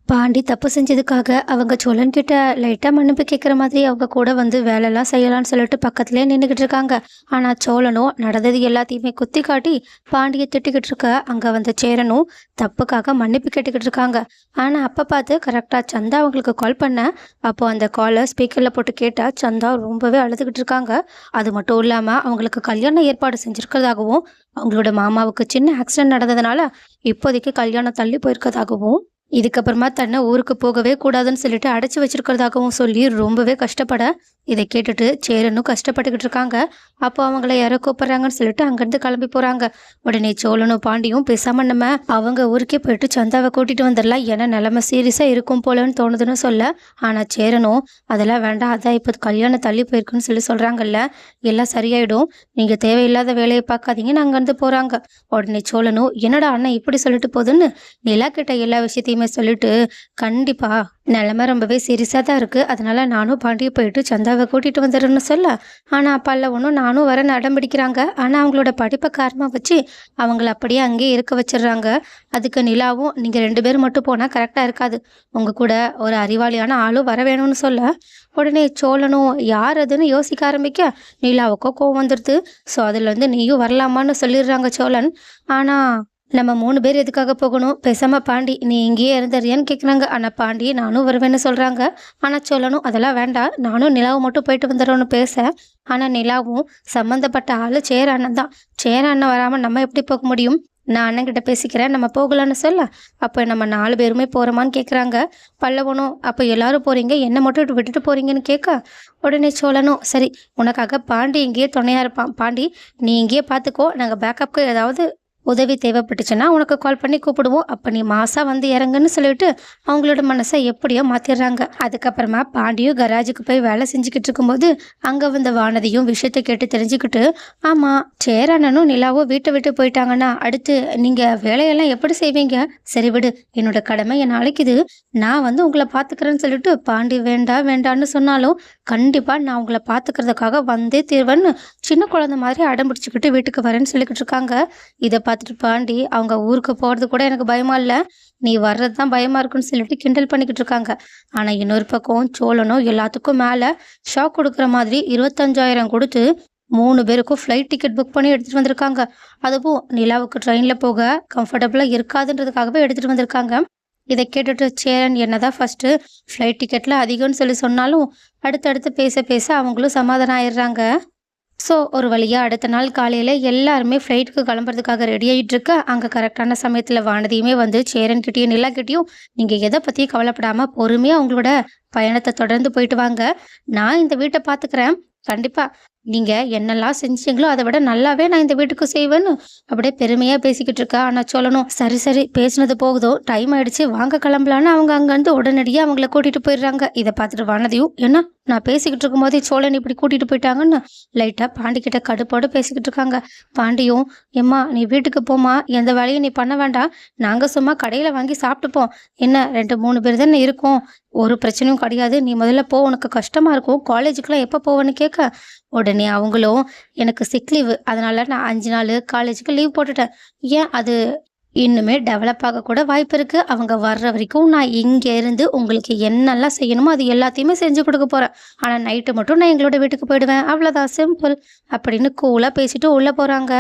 பாண்டி தப்பு செஞ்சதுக்காக அவங்க சோழன் கிட்ட லைட்டா மன்னிப்பு கேட்குற மாதிரி அவங்க கூட வந்து வேலைலாம் செய்யலாம்னு சொல்லிட்டு பக்கத்துலேயே நின்றுக்கிட்டு இருக்காங்க. ஆனால் சோழனும் நடந்தது எல்லாத்தையுமே குத்தி காட்டி பாண்டியை திட்டிக்கிட்டு இருக்க அங்கே வந்த சேரனும் தப்புக்காக மன்னிப்பு கேட்டுக்கிட்டு இருக்காங்க. ஆனால் அப்போ பார்த்து கரெக்டாக சந்தா அவங்களுக்கு கால் பண்ண, அப்போ அந்த காலை ஸ்பீக்கரில் போட்டு கேட்டால் சந்தா ரொம்பவே அழுதுகிட்டு இருக்காங்க. அது மட்டும் இல்லாமல் அவங்களுக்கு கல்யாண ஏற்பாடு செஞ்சுருக்கிறதாகவும் அவங்களோட மாமாவுக்கு சின்ன ஆக்சிடென்ட் நடந்ததுனால இப்போதைக்கு கல்யாணம் தள்ளி போயிருக்கதாகவும் இதுக்கப்புறமா தன்னை ஊருக்கு போகவே கூடாதுன்னு சொல்லிட்டு அடைச்சி வச்சிருக்கிறதாகவும் சொல்லி ரொம்பவே கஷ்டப்பட, இதை கேட்டுட்டு சேரனும் கஷ்டப்பட்டுக்கிட்டு இருக்காங்க. அப்போ அவங்கள யாரோ கூப்பிட்றாங்கன்னு சொல்லிட்டு அங்கேருந்து கிளம்பி போகிறாங்க. உடனே சோழனும் பாண்டியும் பேசாம நம்ம அவங்க ஊருக்கே போயிட்டு சந்தாவை கூட்டிகிட்டு வந்துடலாம், ஏன்னா நிலமை சீரியஸாக இருக்கும் போலன்னு தோணுதுன்னு சொல்ல, ஆனால் சேரனும் அதெல்லாம் வேண்டாம், அதான் இப்போ கல்யாணம் தள்ளி போயிருக்குன்னு சொல்லி சொல்கிறாங்கல்ல, எல்லாம் சரியாயிடும், நீங்கள் தேவையில்லாத வேலையை பார்க்காதீங்க, நான் அங்கேருந்து போகிறாங்க. உடனே சோழனும் என்னடா அண்ணன் இப்படி சொல்லிட்டு போகுதுன்னு நிலா கிட்ட எல்லா விஷயத்தையும் சொல்லிட்டு, கண்டிப்பா நிலைமை ரொம்பவே சீரியஸா தான் இருக்கு, அதனால நானும் பாண்டியை போயிட்டு சந்தாவை கூட்டிட்டு வந்துடுறேன்னு சொல்ல, ஆனா பல்லவனும் நானும் வர நடம் பிடிக்கிறாங்க. ஆனா அவங்களோட படிப்பை காரணமா வச்சு அவங்கள அப்படியே அங்கேயே இருக்க வச்சிடுறாங்க. அதுக்கு நிலாவும் நீங்க 2 பேரும் மட்டும் போனா கரெக்டா இருக்காது, உங்க கூட ஒரு அறிவாளியான ஆளும் வர வேணும்னு சொல்ல, உடனே சோழனும் யார் அதுன்னு யோசிக்க ஆரம்பிக்க நிலாவுக்கும் கோவம் வந்துடுது. ஸோ அதுல இருந்து நீயும் வரலாமான்னு சொல்லிடுறாங்க சோழன். ஆனா நம்ம 3 பேர் எதுக்காக போகணும், பேசாம பாண்டி நீ இங்கேயே இருந்துறியான்னு கேட்குறாங்க. ஆனால் பாண்டி நானும் வருவேன்னு சொல்கிறாங்க. ஆனால் சொல்லணும் அதெல்லாம் வேண்டாம், நானும் நிலாவும் மட்டும் போயிட்டு வந்துடுறோன்னு பேச, ஆனால் நிலாவும் சம்மந்தப்பட்ட ஆள் சேர அண்ணன் தான், சேர அண்ணன் வராமல் நம்ம எப்படி போக முடியும், நான் அண்ணன்கிட்ட பேசிக்கிறேன், நம்ம போகலான்னு சொல்ல, அப்போ நம்ம 4 பேருமே போகிறோமான்னு கேட்குறாங்க. பல்லவனும் அப்போ எல்லாரும் போகிறீங்க, என்னை மட்டும் விட்டுட்டு போகிறீங்கன்னு கேட்க, உடனே சோழனும் சரி உனக்காக பாண்டி இங்கேயே துணையாக இருப்பான், பாண்டி நீ இங்கேயே பார்த்துக்கோ, நாங்கள் பேக்கப்புக்கு ஏதாவது உதவி தேவைப்பட்டுச்சுன்னா உனக்கு கால் பண்ணி கூப்பிடுவோம், அப்போ நீ மாசா வந்து இறங்குன்னு சொல்லிட்டு அவங்களோட மனசை எப்படியோ மாற்றிடுறாங்க. அதுக்கப்புறமா பாண்டியும் கராஜுக்கு போய் வேலை செஞ்சுக்கிட்டு இருக்கும்போது அங்கே வந்த வானதியும் விஷயத்தை கேட்டு தெரிஞ்சுக்கிட்டு, ஆமாம் சேரண்ணனும் நிலாவோ வீட்டை விட்டு போயிட்டாங்கன்னா அடுத்து நீங்கள் வேலையெல்லாம் எப்படி செய்வீங்க, சரி விடு என்னோட கடமை என் அழைக்குது, நான் வந்து உங்களை பார்த்துக்கிறேன்னு சொல்லிட்டு பாண்டி வேண்டாம் வேண்டான்னு சொன்னாலும் கண்டிப்பாக நான் உங்களை பார்த்துக்கிறதுக்காக வந்தே தீர்வேன்னு சின்ன குழந்தை மாதிரி அடம் பிடிச்சிக்கிட்டு வீட்டுக்கு வரேன்னு சொல்லிக்கிட்டு இருக்காங்க. இதை பார்த்துட்டு பாண்டி அவங்க ஊருக்கு போகிறது கூட எனக்கு பயமா இல்லை, நீ வர்றது தான் பயமா இருக்குன்னு சொல்லிட்டு கிண்டல் பண்ணிக்கிட்டு இருக்காங்க. ஆனால் இன்னொரு பக்கம் சோழனும் எல்லாத்துக்கும் மேலே ஷாக் கொடுக்குற மாதிரி 25,000 கொடுத்து 3 பேருக்கும் ஃப்ளைட் டிக்கெட் புக் பண்ணி எடுத்துகிட்டு வந்திருக்காங்க. அதுவும் நிலாவுக்கு ட்ரெயினில் போக கம்ஃபர்டபுளாக இருக்காதுன்றதுக்காகவே எடுத்துகிட்டு வந்திருக்காங்க. இதை கேட்டுட்டு சேரன் என்னதான் ஃபஸ்ட்டு ஃப்ளைட் டிக்கெட்டில் அதிகம்னு சொல்லி சொன்னாலும் அடுத்தடுத்து பேச பேச அவங்களும் சமாதானம் ஆயிடுறாங்க. ஸோ ஒரு வழியாக அடுத்த நாள் காலையில் எல்லாருமே ஃப்ளைட்டுக்கு கிளம்புறதுக்காக ரெடி ஆகிட்டு இருக்க, அங்கே கரெக்டான சமயத்தில் வானதியுமே வந்து சேரன்கிட்டையும் நிலாக்கிட்டையும் நீங்கள் எதை பற்றியும் கவலைப்படாமல் பொறுமையாக அவங்களோட பயணத்தை தொடர்ந்து போயிட்டு வாங்க, நான் இந்த வீட்டை பார்த்துக்கிறேன், கண்டிப்பாக நீங்கள் என்னெல்லாம் செஞ்சீங்களோ அதை விட நல்லாவே நான் இந்த வீட்டுக்கு செய்வேன்னு அப்படியே பெருமையாக பேசிக்கிட்டு இருக்கா. ஆனால் சொல்லணும் சரி சரி பேசினது போகுதோ, டைம் ஆயிடுச்சு வாங்க கிளம்பலான்னு அவங்க அங்கேருந்து உடனடியாக அவங்கள கூட்டிகிட்டு போயிடுறாங்க. இதை பார்த்துட்டு வானதியும் என்ன நான் பேசிக்கிட்டு இருக்கும் போதே சோழன் இப்படி கூட்டிகிட்டு போயிட்டாங்கன்னு லைட்டாக பாண்டிக்கிட்ட கடுப்போடு பேசிக்கிட்டு இருக்காங்க. பாண்டியும் எம்மா நீ வீட்டுக்கு போமா, எந்த வேலையும் நீ பண்ண வேண்டாம், நாங்கள் சும்மா கடையில் வாங்கி சாப்பிட்டுப்போம், என்ன 2-3 பேர் தானே இருக்கோம், ஒரு பிரச்சனையும் கிடையாது, நீ முதல்ல போ, உனக்கு கஷ்டமாக இருக்கும், காலேஜுக்கெலாம் எப்போ போவேன்னு கேட்க, உடனே அவங்களும் எனக்கு சிக் லீவு அதனால நான் 5 நாள் காலேஜுக்கு லீவ் போட்டுட்டேன், ஏன் அது இன்னுமே டெவலப் ஆக கூட வாய்ப்பு இருக்குது, அவங்க வர்ற வரைக்கும் நான் இங்கே இருந்து உங்களுக்கு என்னெல்லாம் செய்யணுமோ அது எல்லாத்தையுமே செஞ்சு கொடுக்க போகிறேன், ஆனால் நைட்டு மட்டும் நான் எங்களோட வீட்டுக்கு போயிடுவேன், அவ்வளோதான் சிம்பிள் அப்படின்னு கூலாக பேசிட்டு உள்ளே போகிறாங்க.